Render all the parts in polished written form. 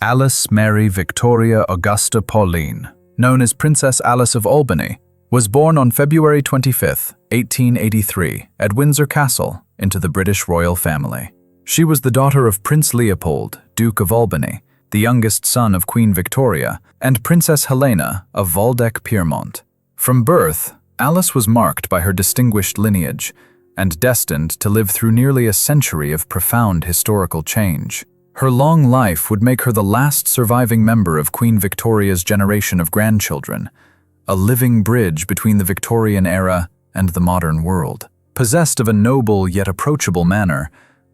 Alice Mary Victoria Augusta Pauline, known as Princess Alice of Albany, was born on February 25, 1883, at Windsor Castle into the British royal family. She was the daughter of Prince Leopold, Duke of Albany, the youngest son of Queen Victoria, and Princess Helena of Waldeck-Pyrmont. From birth, Alice was marked by her distinguished lineage and destined to live through nearly a century of profound historical change. Her long life would make her the last surviving member of Queen Victoria's generation of grandchildren, a living bridge between the Victorian era and the modern world. Possessed of a noble yet approachable manner,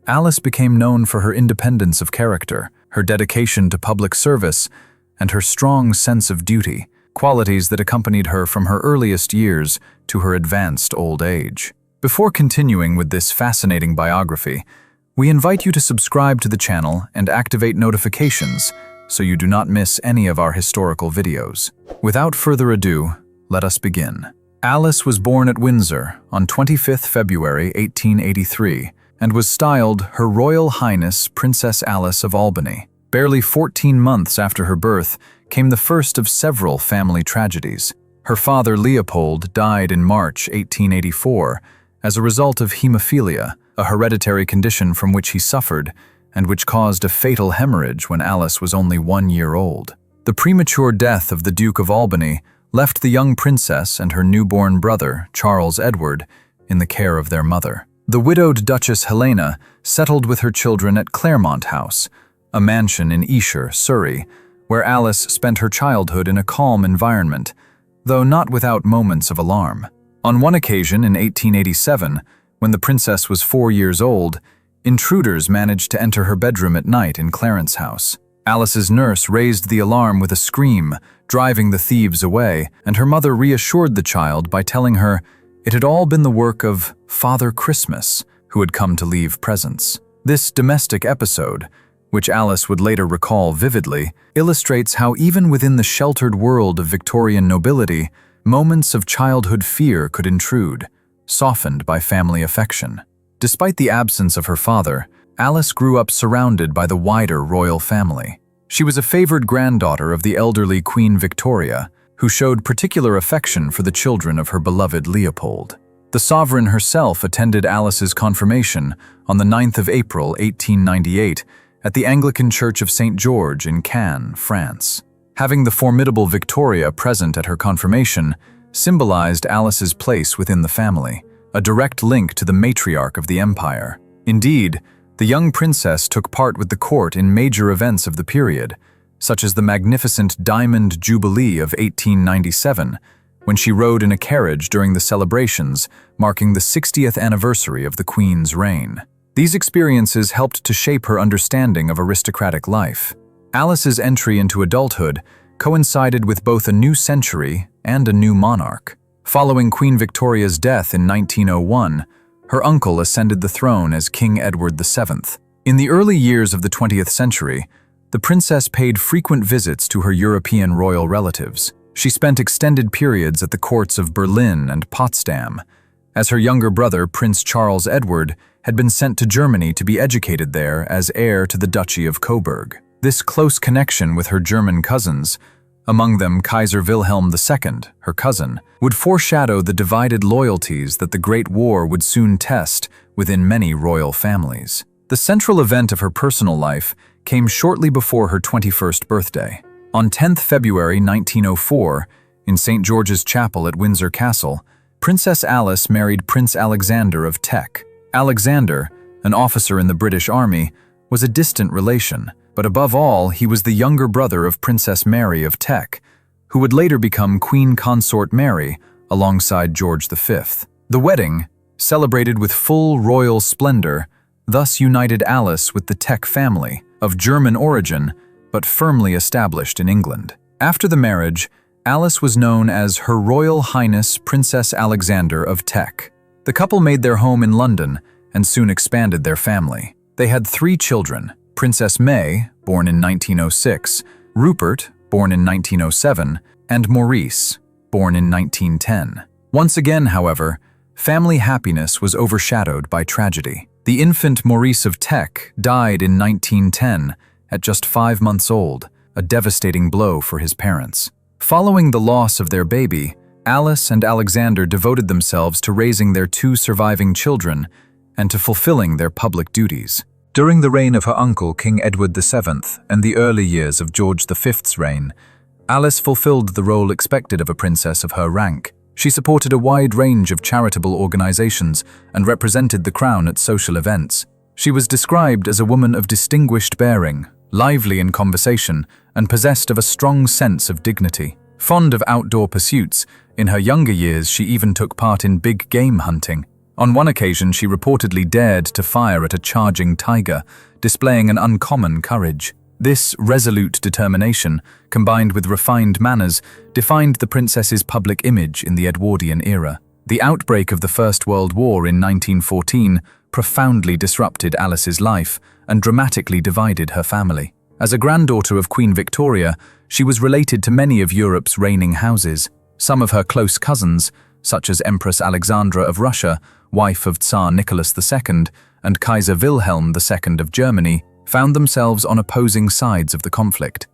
Alice became known for her independence of character, her dedication to public service, and her strong sense of duty, qualities that accompanied her from her earliest years to her advanced old age. Before continuing with this fascinating biography, we invite you to subscribe to the channel and activate notifications so you do not miss any of our historical videos. Without further ado, let us begin. Alice was born at Windsor on 25th February 1883 and was styled Her Royal Highness Princess Alice of Albany. Barely 14 months after her birth came the first of several family tragedies. Her father Leopold died in March 1884 as a result of hemophilia, a hereditary condition from which he suffered and which caused a fatal hemorrhage when Alice was only 1 year old. The premature death of the Duke of Albany left the young princess and her newborn brother, Charles Edward, in the care of their mother. The widowed Duchess Helena settled with her children at Claremont House, a mansion in Esher, Surrey, where Alice spent her childhood in a calm environment, though not without moments of alarm. On one occasion in 1887, when the princess was 4 years old, intruders managed to enter her bedroom at night in Clarence House. Alice's nurse raised the alarm with a scream, driving the thieves away, and her mother reassured the child by telling her it had all been the work of Father Christmas, who had come to leave presents. This domestic episode, which Alice would later recall vividly, illustrates how even within the sheltered world of Victorian nobility, moments of childhood fear could intrude, softened by family affection. Despite the absence of her father, Alice grew up surrounded by the wider royal family. She was a favored granddaughter of the elderly Queen Victoria, who showed particular affection for the children of her beloved Leopold. The sovereign herself attended Alice's confirmation on the 9th of April 1898 at the Anglican Church of St. George in Cannes, France. Having the formidable Victoria present at her confirmation symbolized Alice's place within the family, a direct link to the matriarch of the empire. Indeed, the young princess took part with the court in major events of the period, such as the magnificent Diamond Jubilee of 1897, when she rode in a carriage during the celebrations marking the 60th anniversary of the Queen's reign. These experiences helped to shape her understanding of aristocratic life. Alice's entry into adulthood coincided with both a new century and a new monarch. Following Queen Victoria's death in 1901, her uncle ascended the throne as King Edward VII. In the early years of the 20th century, the princess paid frequent visits to her European royal relatives. She spent extended periods at the courts of Berlin and Potsdam, as her younger brother, Prince Charles Edward, had been sent to Germany to be educated there as heir to the Duchy of Coburg. This close connection with her German cousins, among them Kaiser Wilhelm II, her cousin, would foreshadow the divided loyalties that the Great War would soon test within many royal families. The central event of her personal life came shortly before her 21st birthday. On 10th February 1904, in St. George's Chapel at Windsor Castle, Princess Alice married Prince Alexander of Teck. Alexander, an officer in the British Army, was a distant relation, but above all, he was the younger brother of Princess Mary of Teck, who would later become Queen Consort Mary alongside George V. The wedding, celebrated with full royal splendor, thus united Alice with the Teck family, of German origin, but firmly established in England. After the marriage, Alice was known as Her Royal Highness Princess Alexander of Teck. The couple made their home in London and soon expanded their family. They had 3 children: Princess May, born in 1906, Rupert, born in 1907, and Maurice, born in 1910. Once again, however, family happiness was overshadowed by tragedy. The infant Maurice of Teck died in 1910 at just 5 months old, a devastating blow for his parents. Following the loss of their baby, Alice and Alexander devoted themselves to raising their 2 surviving children and to fulfilling their public duties. During the reign of her uncle, King Edward VII, and the early years of George V's reign, Alice fulfilled the role expected of a princess of her rank. She supported a wide range of charitable organizations and represented the crown at social events. She was described as a woman of distinguished bearing, lively in conversation, and possessed of a strong sense of dignity. Fond of outdoor pursuits, in her younger years she even took part in big game hunting. On one occasion she reportedly dared to fire at a charging tiger, displaying an uncommon courage. This resolute determination, combined with refined manners, defined the princess's public image in the Edwardian era. The outbreak of the First World War in 1914 profoundly disrupted Alice's life and dramatically divided her family. As a granddaughter of Queen Victoria, she was related to many of Europe's reigning houses. Some of her close cousins, such as Empress Alexandra of Russia, wife of Tsar Nicholas II, and Kaiser Wilhelm II of Germany, found themselves on opposing sides of the conflict.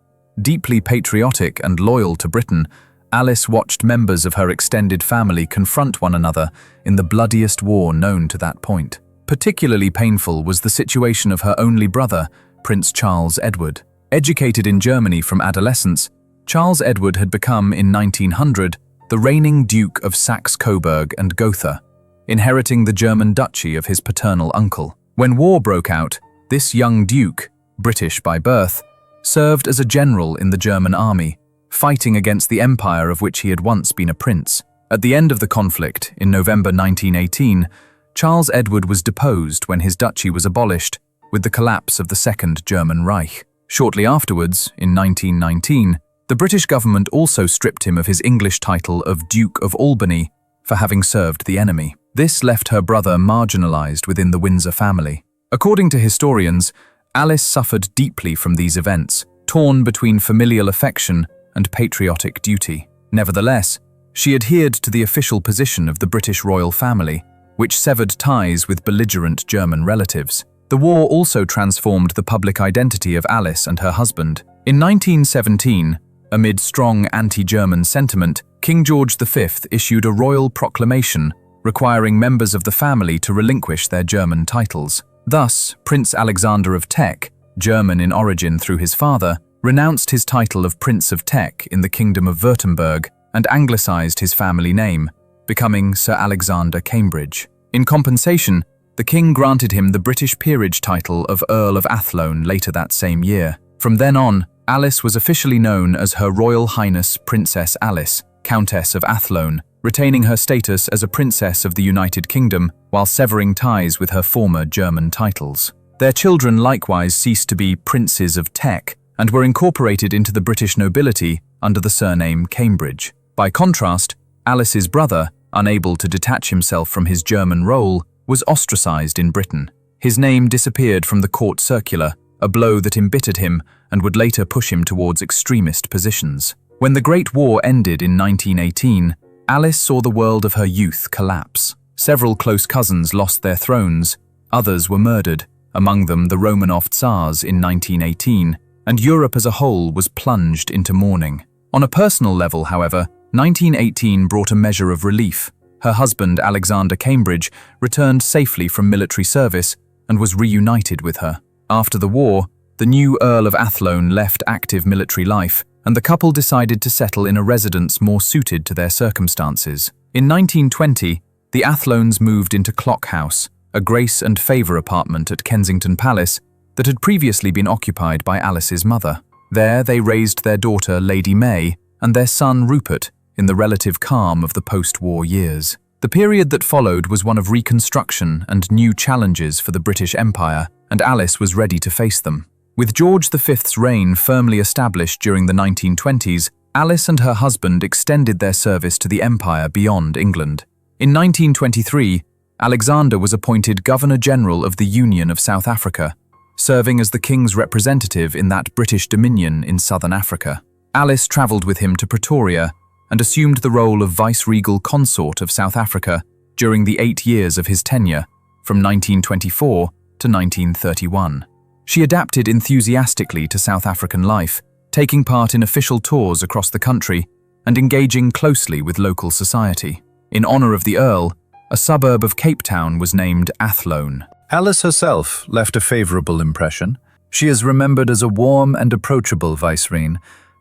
Deeply patriotic and loyal to Britain, Alice watched members of her extended family confront one another in the bloodiest war known to that point. Particularly painful was the situation of her only brother, Prince Charles Edward. Educated in Germany from adolescence, Charles Edward had become, in 1900, the reigning Duke of Saxe-Coburg and Gotha, inheriting the German duchy of his paternal uncle. When war broke out, this young duke, British by birth, served as a general in the German army, fighting against the empire of which he had once been a prince. At the end of the conflict, in November 1918, Charles Edward was deposed when his duchy was abolished, with the collapse of the Second German Reich. Shortly afterwards, in 1919, the British government also stripped him of his English title of Duke of Albany for having served the enemy. This left her brother marginalized within the Windsor family. According to historians, Alice suffered deeply from these events, torn between familial affection and patriotic duty. Nevertheless, she adhered to the official position of the British royal family, which severed ties with belligerent German relatives. The war also transformed the public identity of Alice and her husband. In 1917, amid strong anti-German sentiment, King George V issued a royal proclamation requiring members of the family to relinquish their German titles. Thus, Prince Alexander of Teck, German in origin through his father, renounced his title of Prince of Teck in the Kingdom of Württemberg and anglicized his family name, becoming Sir Alexander Cambridge. In compensation, the king granted him the British peerage title of Earl of Athlone later that same year. From then on, Alice was officially known as Her Royal Highness Princess Alice, Countess of Athlone, retaining her status as a princess of the United Kingdom while severing ties with her former German titles. Their children likewise ceased to be princes of Teck and were incorporated into the British nobility under the surname Cambridge. By contrast, Alice's brother, unable to detach himself from his German role, was ostracized in Britain. His name disappeared from the court circular, a blow that embittered him and would later push him towards extremist positions. When the Great War ended in 1918, Alice saw the world of her youth collapse. Several close cousins lost their thrones, others were murdered, among them the Romanov Tsars in 1918, and Europe as a whole was plunged into mourning. On a personal level, however, 1918 brought a measure of relief. Her husband, Alexander Cambridge, returned safely from military service and was reunited with her. After the war, the new Earl of Athlone left active military life, and the couple decided to settle in a residence more suited to their circumstances. In 1920, the Athlones moved into Clock House, a grace and favour apartment at Kensington Palace that had previously been occupied by Alice's mother. There they raised their daughter, Lady May, and their son, Rupert, in the relative calm of the post-war years. The period that followed was one of reconstruction and new challenges for the British Empire, and Alice was ready to face them. With George V's reign firmly established during the 1920s, Alice and her husband extended their service to the empire beyond England. In 1923, Alexander was appointed Governor-General of the Union of South Africa, serving as the king's representative in that British dominion in southern Africa. Alice travelled with him to Pretoria and assumed the role of vice-regal consort of South Africa during the 8 years of his tenure, from 1924 to 1931. She adapted enthusiastically to South African life, taking part in official tours across the country and engaging closely with local society. In honor of the Earl, a suburb of Cape Town was named Athlone. Alice herself left a favorable impression. She is remembered as a warm and approachable vicereine,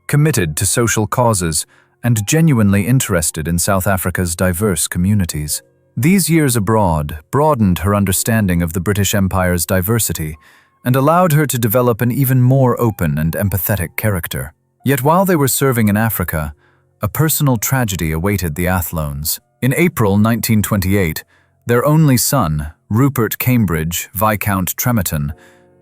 committed to social causes and genuinely interested in South Africa's diverse communities. These years abroad broadened her understanding of the British Empire's diversity and allowed her to develop an even more open and empathetic character. Yet while they were serving in Africa, a personal tragedy awaited the Athlones. In April 1928, their only son, Rupert Cambridge, Viscount Tremerton,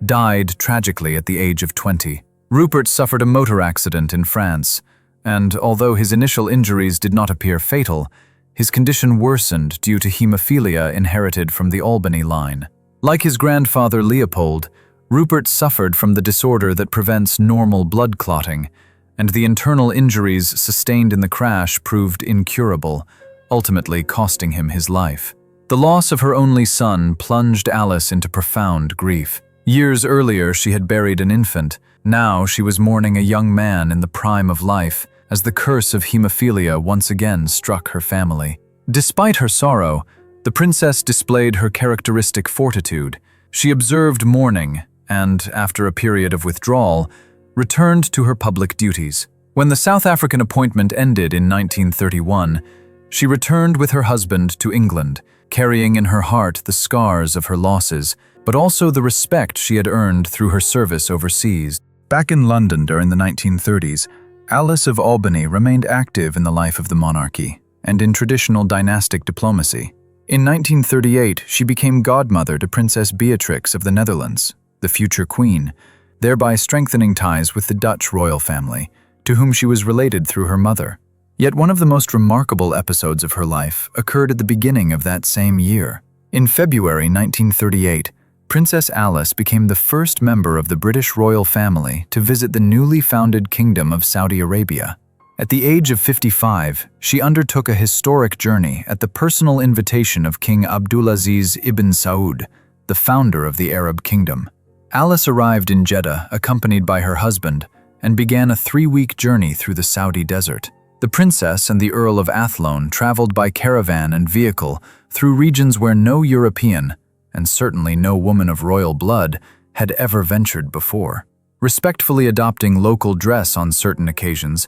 died tragically at the age of 20. Rupert suffered a motor accident in France, and although his initial injuries did not appear fatal, his condition worsened due to hemophilia inherited from the Albany line. Like his grandfather Leopold, Rupert suffered from the disorder that prevents normal blood clotting, and the internal injuries sustained in the crash proved incurable, ultimately costing him his life. The loss of her only son plunged Alice into profound grief. Years earlier, she had buried an infant. Now she was mourning a young man in the prime of life, as the curse of hemophilia once again struck her family. Despite her sorrow, the princess displayed her characteristic fortitude. She observed mourning and, after a period of withdrawal, returned to her public duties. When the South African appointment ended in 1931, she returned with her husband to England, carrying in her heart the scars of her losses, but also the respect she had earned through her service overseas. Back in London during the 1930s, Alice of Albany remained active in the life of the monarchy and in traditional dynastic diplomacy. In 1938, she became godmother to Princess Beatrix of the Netherlands, the future queen, thereby strengthening ties with the Dutch royal family, to whom she was related through her mother. Yet one of the most remarkable episodes of her life occurred at the beginning of that same year. In February 1938, Princess Alice became the first member of the British royal family to visit the newly founded Kingdom of Saudi Arabia. At the age of 55, she undertook a historic journey at the personal invitation of King Abdulaziz ibn Saud, the founder of the Arab Kingdom. Alice arrived in Jeddah accompanied by her husband and began a 3-week journey through the Saudi desert. The princess and the Earl of Athlone traveled by caravan and vehicle through regions where no European, and certainly no woman of royal blood, had ever ventured before. Respectfully adopting local dress on certain occasions,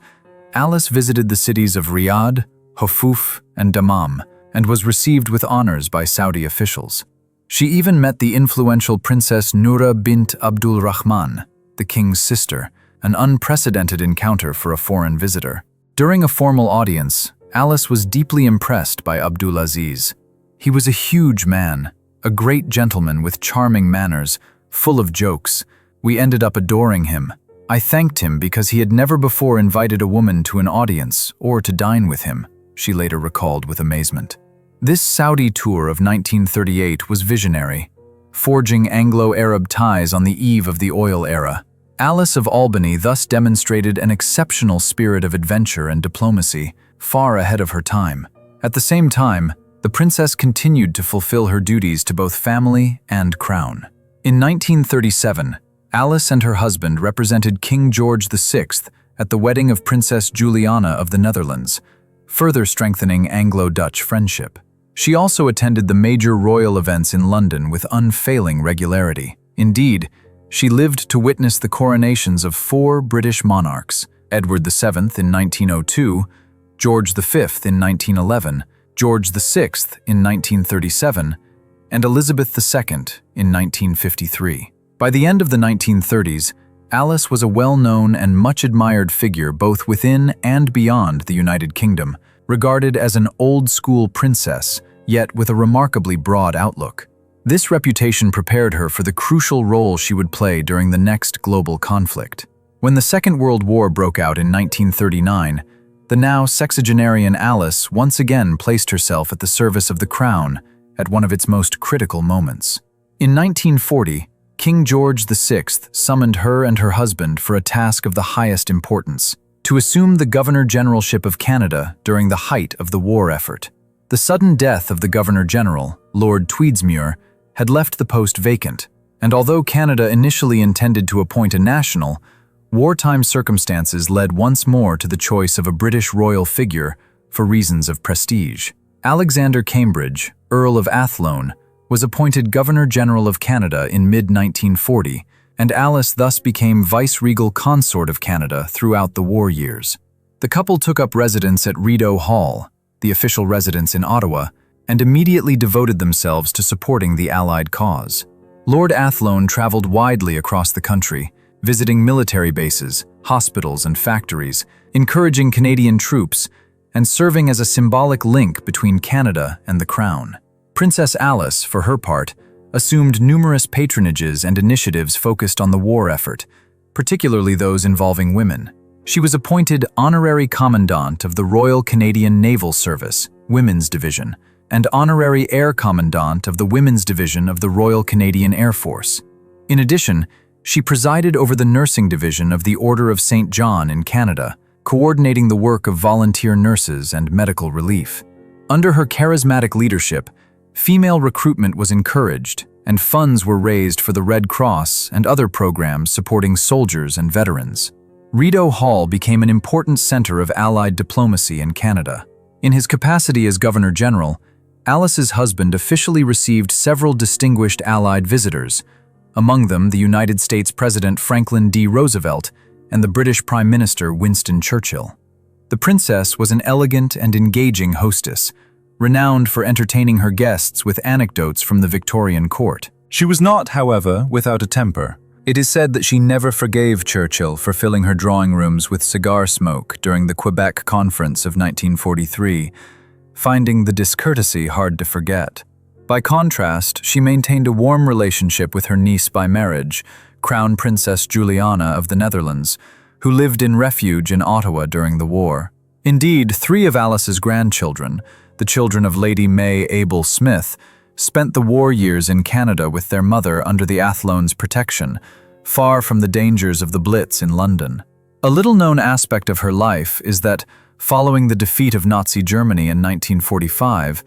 Alice visited the cities of Riyadh, Hofuf, and Dammam, and was received with honors by Saudi officials. She even met the influential Princess Noura bint Abdul Rahman, the king's sister, an unprecedented encounter for a foreign visitor. During a formal audience, Alice was deeply impressed by Abdulaziz. He was a huge man, a great gentleman with charming manners, full of jokes. We ended up adoring him. I thanked him because he had never before invited a woman to an audience or to dine with him, she later recalled with amazement. This Saudi tour of 1938 was visionary, forging Anglo-Arab ties on the eve of the oil era. Alice of Albany thus demonstrated an exceptional spirit of adventure and diplomacy, far ahead of her time. At the same time, the princess continued to fulfill her duties to both family and crown. In 1937, Alice and her husband represented King George VI at the wedding of Princess Juliana of the Netherlands, further strengthening Anglo-Dutch friendship. She also attended the major royal events in London with unfailing regularity. Indeed, she lived to witness the coronations of 4 British monarchs: Edward VII in 1902, George V in 1911, George VI in 1937, and Elizabeth II in 1953. By the end of the 1930s, Alice was a well-known and much-admired figure both within and beyond the United Kingdom, regarded as an old-school princess, yet with a remarkably broad outlook. This reputation prepared her for the crucial role she would play during the next global conflict. When the Second World War broke out in 1939, the now sexagenarian Alice once again placed herself at the service of the crown at one of its most critical moments. In 1940, King George VI summoned her and her husband for a task of the highest importance: to assume the Governor-Generalship of Canada during the height of the war effort. The sudden death of the Governor-General, Lord Tweedsmuir, had left the post vacant, and although Canada initially intended to appoint a national, wartime circumstances led once more to the choice of a British royal figure for reasons of prestige. Alexander Cambridge, Earl of Athlone, was appointed Governor-General of Canada in mid-1940, and Alice thus became Vice-Regal Consort of Canada throughout the war years. The couple took up residence at Rideau Hall, the official residence in Ottawa, and immediately devoted themselves to supporting the Allied cause. Lord Athlone traveled widely across the country, visiting military bases, hospitals, and factories, encouraging Canadian troops, and serving as a symbolic link between Canada and the Crown. Princess Alice, for her part, assumed numerous patronages and initiatives focused on the war effort, particularly those involving women. She was appointed Honorary Commandant of the Royal Canadian Naval Service, Women's Division, and Honorary Air Commandant of the Women's Division of the Royal Canadian Air Force. In addition, she presided over the nursing division of the Order of St. John in Canada, coordinating the work of volunteer nurses and medical relief. Under her charismatic leadership, female recruitment was encouraged, and funds were raised for the Red Cross and other programs supporting soldiers and veterans. Rideau Hall became an important center of Allied diplomacy in Canada. In his capacity as Governor-General, Alice's husband officially received several distinguished Allied visitors, among them the United States President Franklin D. Roosevelt and the British Prime Minister Winston Churchill. The princess was an elegant and engaging hostess, renowned for entertaining her guests with anecdotes from the Victorian court. She was not, however, without a temper. It is said that she never forgave Churchill for filling her drawing rooms with cigar smoke during the Quebec Conference of 1943, finding the discourtesy hard to forget. By contrast, she maintained a warm relationship with her niece by marriage, Crown Princess Juliana of the Netherlands, who lived in refuge in Ottawa during the war. Indeed, 3 of Alice's grandchildren, the children of Lady May Abel Smith, spent the war years in Canada with their mother under the Athlones' protection, far from the dangers of the Blitz in London. A little-known aspect of her life is that, following the defeat of Nazi Germany in 1945,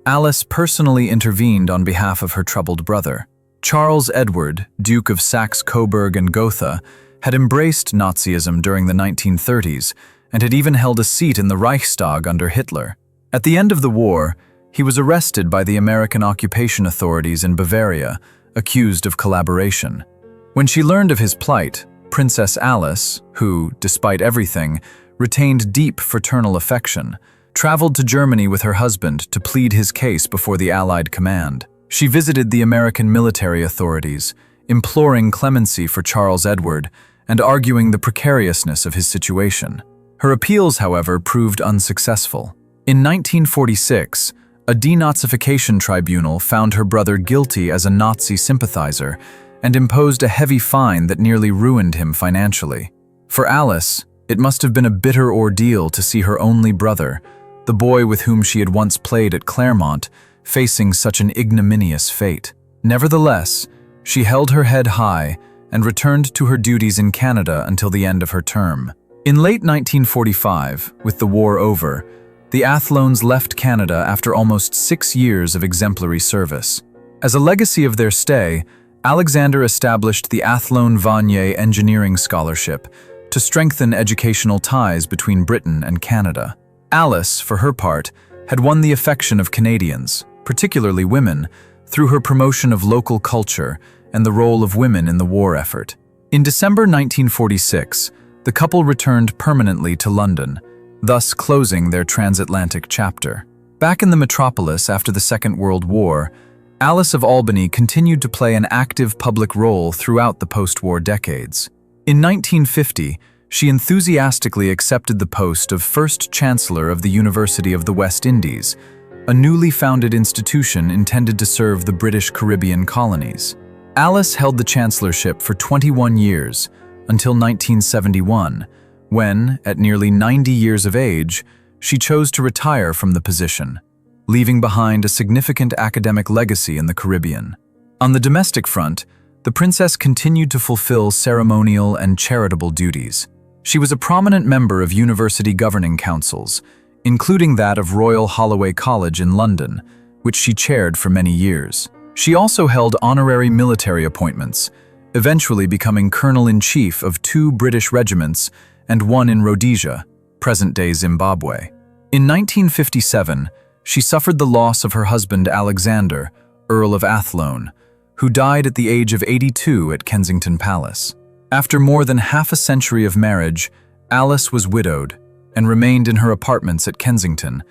Alice personally intervened on behalf of her troubled brother. Charles Edward, Duke of Saxe-Coburg and Gotha, had embraced Nazism during the 1930s and had even held a seat in the Reichstag under Hitler. At the end of the war, he was arrested by the American occupation authorities in Bavaria, accused of collaboration. When she learned of his plight, Princess Alice, who, despite everything, retained deep fraternal affection, traveled to Germany with her husband to plead his case before the Allied command. She visited the American military authorities, imploring clemency for Charles Edward and arguing the precariousness of his situation. Her appeals, however, proved unsuccessful. In 1946, a denazification tribunal found her brother guilty as a Nazi sympathizer and imposed a heavy fine that nearly ruined him financially. For Alice, it must have been a bitter ordeal to see her only brother, the boy with whom she had once played at Claremont, facing such an ignominious fate. Nevertheless, she held her head high and returned to her duties in Canada until the end of her term. In late 1945, with the war over, the Athlones left Canada after almost 6 years of exemplary service. As a legacy of their stay, Alexander established the Athlone-Vanier Engineering Scholarship to strengthen educational ties between Britain and Canada. Alice, for her part, had won the affection of Canadians, particularly women, through her promotion of local culture and the role of women in the war effort. In December 1946, the couple returned permanently to London, thus closing their transatlantic chapter. Back in the metropolis after the Second World War, Alice of Albany continued to play an active public role throughout the post-war decades. In 1950, she enthusiastically accepted the post of First Chancellor of the University of the West Indies, a newly founded institution intended to serve the British Caribbean colonies. Alice held the chancellorship for 21 years, until 1971, when, at nearly 90 years of age, she chose to retire from the position, leaving behind a significant academic legacy in the Caribbean. On the domestic front, the princess continued to fulfill ceremonial and charitable duties. She was a prominent member of university governing councils, including that of Royal Holloway College in London, which she chaired for many years. She also held honorary military appointments, eventually becoming Colonel-in-Chief of 2 British regiments and 1 in Rhodesia, present-day Zimbabwe. In 1957, she suffered the loss of her husband Alexander, Earl of Athlone, who died at the age of 82 at Kensington Palace. After more than half a century of marriage, Alice was widowed and remained in her apartments at Kensington,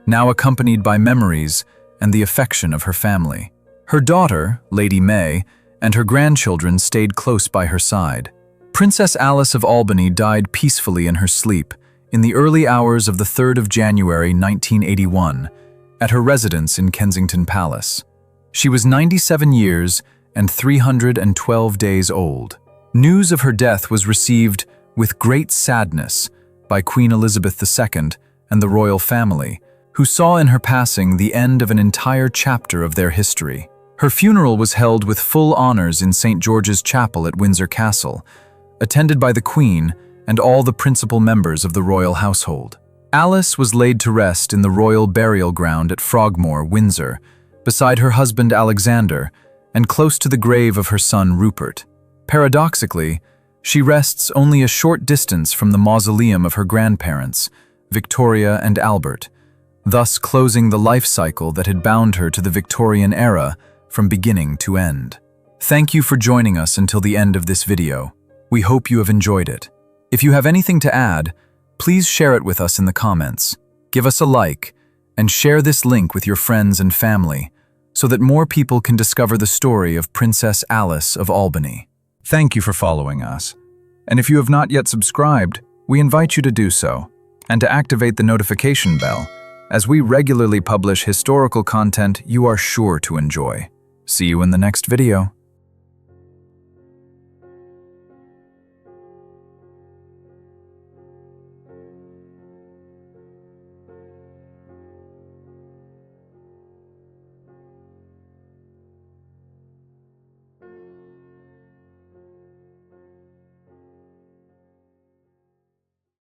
now accompanied by memories and the affection of her family. Her daughter, Lady May, and her grandchildren stayed close by her side. Princess Alice of Albany died peacefully in her sleep in the early hours of the 3rd of January 1981 at her residence in Kensington Palace. She was 97 years and 312 days old. News of her death was received with great sadness by Queen Elizabeth II and the royal family, who saw in her passing the end of an entire chapter of their history. Her funeral was held with full honors in St. George's Chapel at Windsor Castle, attended by the Queen and all the principal members of the royal household. Alice was laid to rest in the royal burial ground at Frogmore, Windsor, beside her husband Alexander and close to the grave of her son Rupert. Paradoxically, she rests only a short distance from the mausoleum of her grandparents, Victoria and Albert, thus closing the life cycle that had bound her to the Victorian era from beginning to end. Thank you for joining us until the end of this video. We hope you have enjoyed it. If you have anything to add, please share it with us in the comments. Give us a like and share this link with your friends and family so that more people can discover the story of Princess Alice of Albany. Thank you for following us. And if you have not yet subscribed, we invite you to do so and to activate the notification bell, as we regularly publish historical content you are sure to enjoy. See you in the next video.